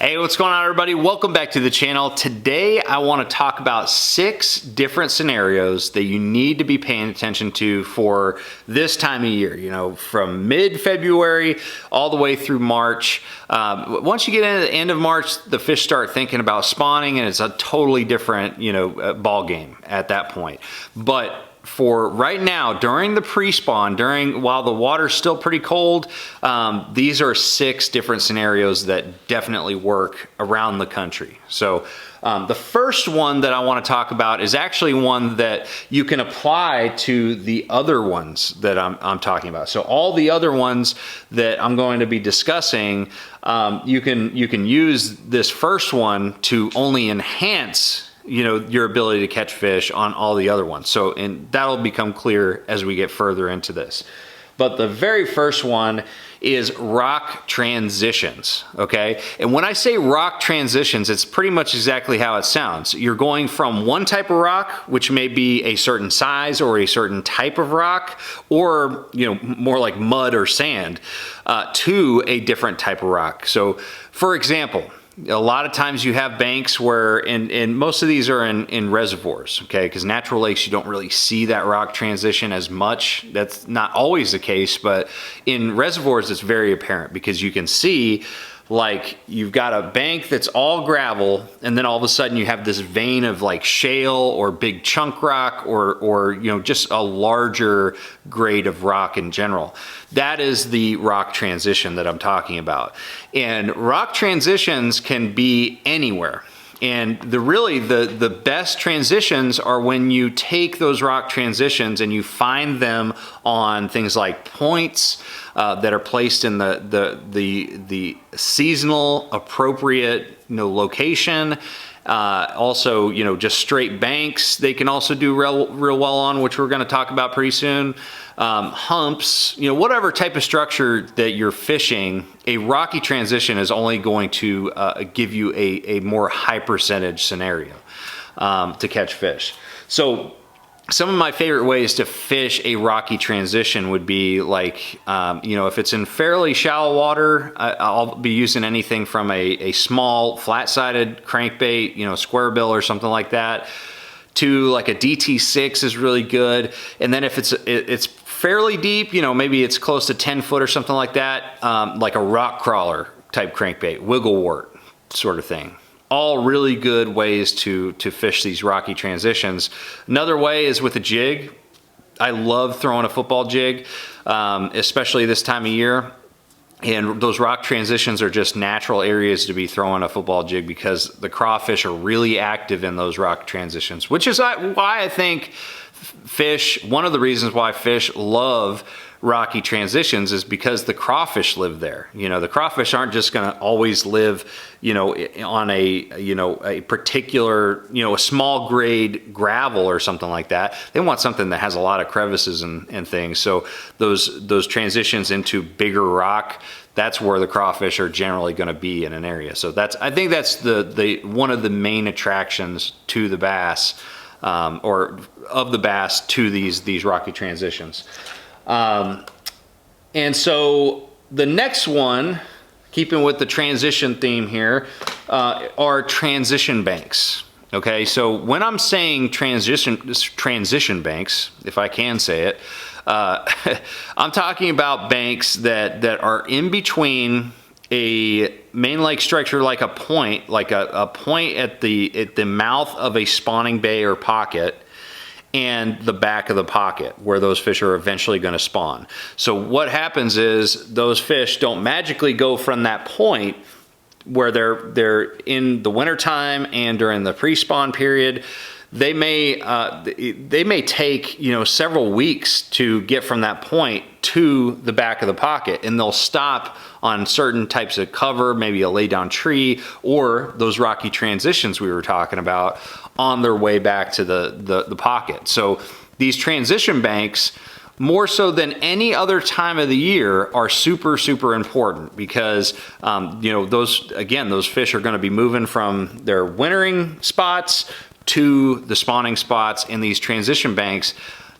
Hey, what's going on, everybody? Welcome back to the channel. Today I want to talk about 6 different scenarios that you need to be paying attention to for this time of year, you know, from mid-February all the way through March. Once you get into the end of March, the fish start thinking about spawning, and it's a totally different, ball game at that point. But for right now, during the pre-spawn, while the water's still pretty cold, these are 6 different scenarios that definitely work around the country. So the first one that I want to talk about is actually one that you can apply to the other ones that I'm talking about. So all the other ones that I'm going to be discussing, you can use this first one to only enhance your ability to catch fish on all the other ones. So, and that'll become clear as we get further into this. But the very first one is rock transitions, okay? And when I say rock transitions, it's pretty much exactly how it sounds. You're going from one type of rock, which may be a certain size or a certain type of rock, or more like mud or sand, to a different type of rock. So, for example, a lot of times you have banks where, and most of these are in reservoirs, okay? Because natural lakes, you don't really see that rock transition as much. That's not always the case, but in reservoirs, it's very apparent because you can see, like, you've got a bank that's all gravel, and then all of a sudden you have this vein of like shale or big chunk rock or just a larger grade of rock in general. That is the rock transition that I'm talking about. And rock transitions can be anywhere. And the best transitions are when you take those rock transitions and you find them on things like points that are placed in the seasonal appropriate location. Also, just straight banks they can also do real well on, which we're going to talk about pretty soon. Humps, whatever type of structure that you're fishing, a rocky transition is only going to give you a more high percentage scenario to catch fish. So some of my favorite ways to fish a rocky transition would be like, if it's in fairly shallow water, I'll be using anything from a small flat-sided crankbait, square bill or something like that, to like a DT6 is really good. And then if it's fairly deep, maybe it's close to 10 foot or something like that, like a rock crawler type crankbait, wiggle wart sort of thing. All really good ways to fish these rocky transitions. Another way is with a jig. I love throwing a football jig, especially this time of year. And those rock transitions are just natural areas to be throwing a football jig because the crawfish are really active in those rock transitions, which is why I think one of the reasons why fish love rocky transitions is because the crawfish live there. The crawfish aren't just going to always live, on a particular, a small grade gravel or something like that. They want something that has a lot of crevices and things. So those transitions into bigger rock, that's where the crawfish are generally going to be in an area. So I think that's the one of the main attractions to the bass, or of the bass to these rocky transitions. And so the next one, keeping with the transition theme here, are transition banks. Okay, so when I'm saying transition banks, if I can say it, I'm talking about banks that are in between a main lake structure, like a point, at the mouth of a spawning bay or pocket, and the back of the pocket where those fish are eventually going to spawn. So what happens is those fish don't magically go from that point where they're in the wintertime and during the pre-spawn period. They may take several weeks to get from that point to the back of the pocket, and they'll stop on certain types of cover, maybe a laydown tree or those rocky transitions we were talking about, on their way back to the pocket. So these transition banks, more so than any other time of the year, are super important because those fish are going to be moving from their wintering spots to the spawning spots. In these transition banks,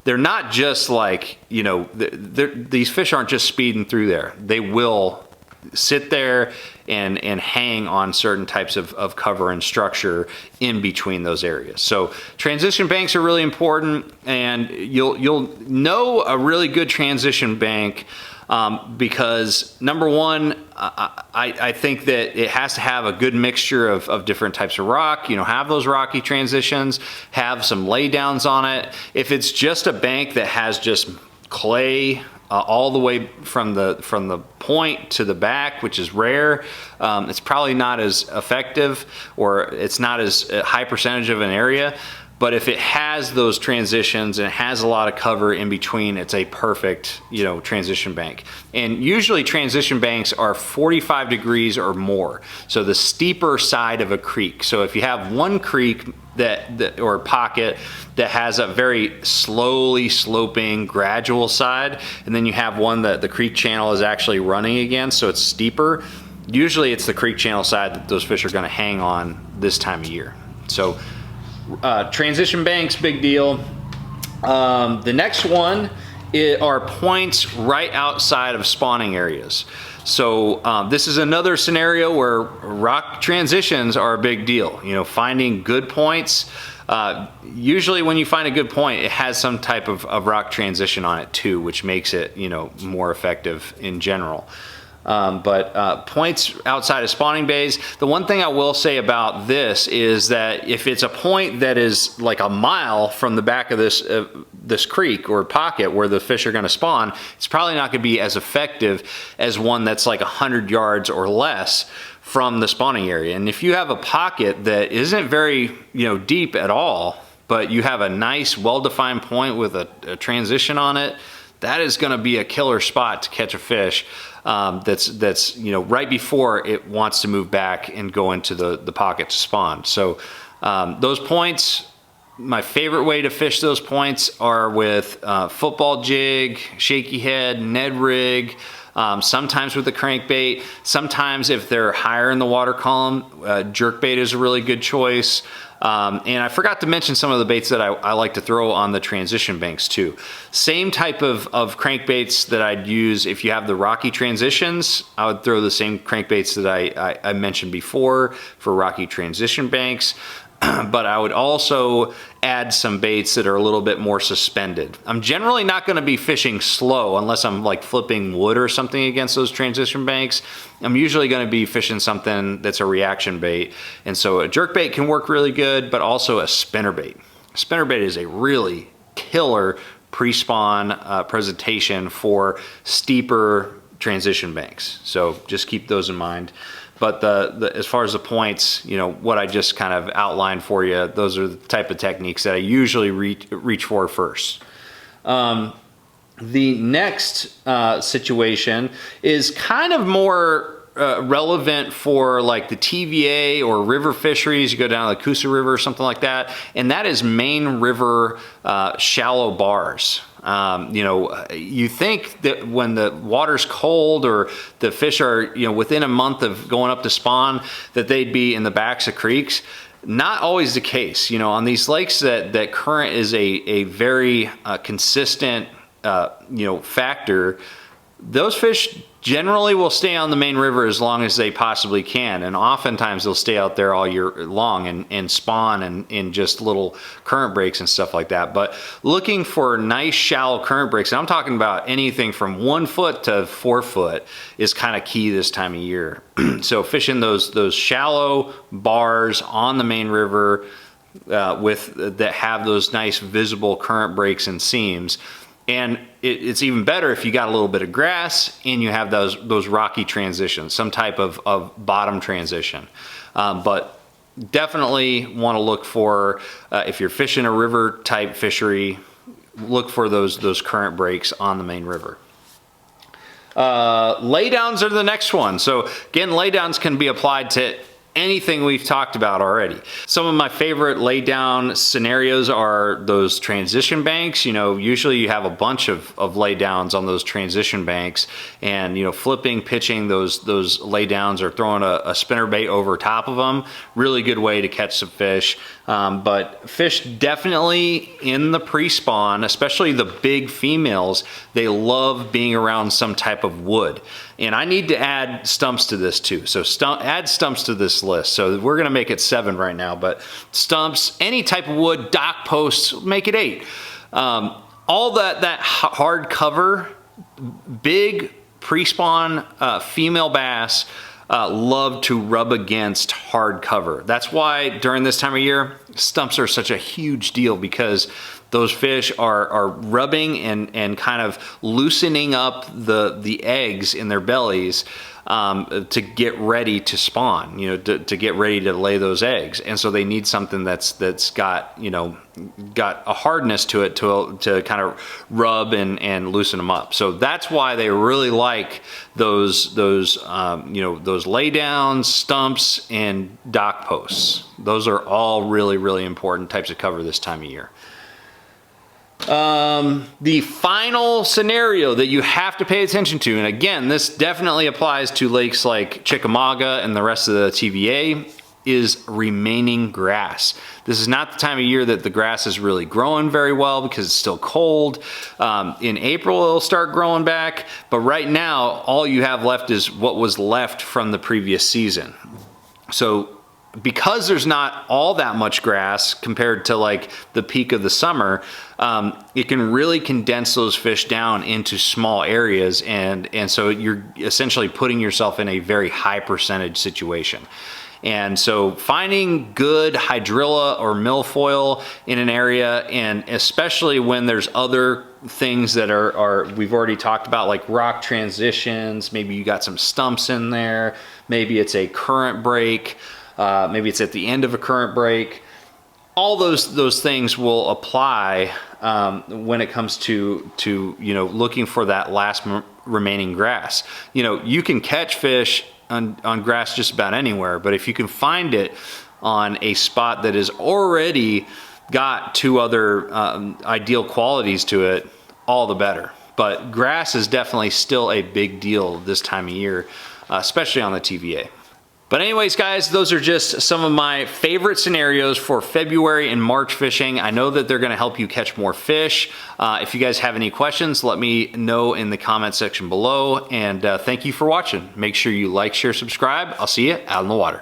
they're not just like, these fish aren't just speeding through there. They will sit there and hang on certain types of cover and structure in between those areas. So transition banks are really important, and you'll know a really good transition bank because number one, I think that it has to have a good mixture of different types of rock, have those rocky transitions, have some laydowns on it. If it's just a bank that has just clay all the way from the point to the back, which is rare, it's probably not as effective, or it's not as high percentage of an area. But if it has those transitions and it has a lot of cover in between, it's a perfect, transition bank. And usually transition banks are 45 degrees or more. So the steeper side of a creek. So if you have one creek or pocket that has a very slowly sloping, gradual side, and then you have one that the creek channel is actually running against, so it's steeper, usually it's the creek channel side that those fish are gonna hang on this time of year. So transition banks, big deal. The next one are points right outside of spawning areas. So this is another scenario where rock transitions are a big deal. Finding good points. Usually when you find a good point, it has some type of rock transition on it too, which makes it, more effective in general. But points outside of spawning bays, the one thing I will say about this is that if it's a point that is like a mile from the back of this creek or pocket where the fish are going to spawn, it's probably not going to be as effective as one that's like 100 yards or less from the spawning area. And if you have a pocket that isn't very deep at all, but you have a nice well-defined point with a transition on it, that is going to be a killer spot to catch a fish that's right before it wants to move back and go into the pocket to spawn. So those points, my favorite way to fish those points are with football jig, shaky head, Ned rig, sometimes with a crankbait. Sometimes if they're higher in the water column, jerkbait is a really good choice. And I forgot to mention some of the baits that I like to throw on the transition banks too. Same type of crankbaits that I'd use if you have the rocky transitions. I would throw the same crankbaits that I mentioned before for rocky transition banks. But I would also add some baits that are a little bit more suspended. I'm generally not going to be fishing slow unless I'm like flipping wood or something against those transition banks. I'm usually going to be fishing something that's a reaction bait. And so a jerk bait can work really good, but also a spinner bait. A spinner bait is a really killer pre-spawn presentation for steeper transition banks. So just keep those in mind. But as far as the points, what I just kind of outlined for you, those are the type of techniques that I usually reach for first. The next situation is kind of more relevant for like the TVA or river fisheries. You go down to the Coosa River or something like that, and that is main river shallow bars. You think that when the water's cold or the fish are, within a month of going up to spawn, that they'd be in the backs of creeks. Not always the case. On these lakes that current is a very consistent, factor, those fish generally will stay on the main river as long as they possibly can, and oftentimes they'll stay out there all year long and spawn in just little current breaks and stuff like that. But looking for nice shallow current breaks, and I'm talking about anything from 1 foot to 4 foot, is kind of key this time of year. So fishing those shallow bars on the main river that have those nice visible current breaks and seams. And it's even better if you got a little bit of grass and you have those rocky transitions, some type of bottom transition. But definitely want to look for, if you're fishing a river type fishery, look for those current breaks on the main river. Laydowns are the next one. So again, laydowns can be applied to anything we've talked about already. Some of my favorite laydown scenarios are those transition banks. You know, usually you have a bunch of laydowns on those transition banks, and you know, flipping, pitching those laydowns or throwing a spinner bait over top of them, really good way to catch some fish. But fish definitely in the pre-spawn, especially the big females, they love being around some type of wood. And I need to add stumps to this too. So add stumps to this list. So we're gonna make it 7 right now, but stumps, any type of wood, dock posts, make it 8. All that hard cover, big pre-spawn female bass love to rub against hard cover. That's why during this time of year, stumps are such a huge deal, because those fish are rubbing and kind of loosening up the eggs in their bellies to get ready to spawn, you know, to get ready to lay those eggs. And so they need something that's got, you know, got a hardness to it to kind of rub and loosen them up. So that's why they really like those you know, those laydowns, stumps, and dock posts. Those are all really important types of cover this time of year. The final scenario that you have to pay attention to, and again, this definitely applies to lakes like Chickamauga and the rest of the TVA, is remaining grass. This is not the time of year that the grass is really growing very well because it's still cold. In April, it'll start growing back, but right now, all you have left is what was left from the previous season. So because there's not all that much grass compared to like the peak of the summer, it can really condense those fish down into small areas, and so you're essentially putting yourself in a very high percentage situation. And so finding good hydrilla or milfoil in an area, and especially when there's other things that are we've already talked about, like rock transitions, maybe you got some stumps in there, maybe it's a current break, maybe it's at the end of a current break. All those things will apply when it comes to you know, looking for that last remaining grass. You know, you can catch fish on grass just about anywhere, but if you can find it on a spot that has already got 2 other ideal qualities to it, all the better. But grass is definitely still a big deal this time of year, especially on the TVA. But anyways, guys, those are just some of my favorite scenarios for February and March fishing. I know that they're gonna help you catch more fish. If you guys have any questions, let me know in the comment section below. And thank you for watching. Make sure you like, share, subscribe. I'll see you out in the water.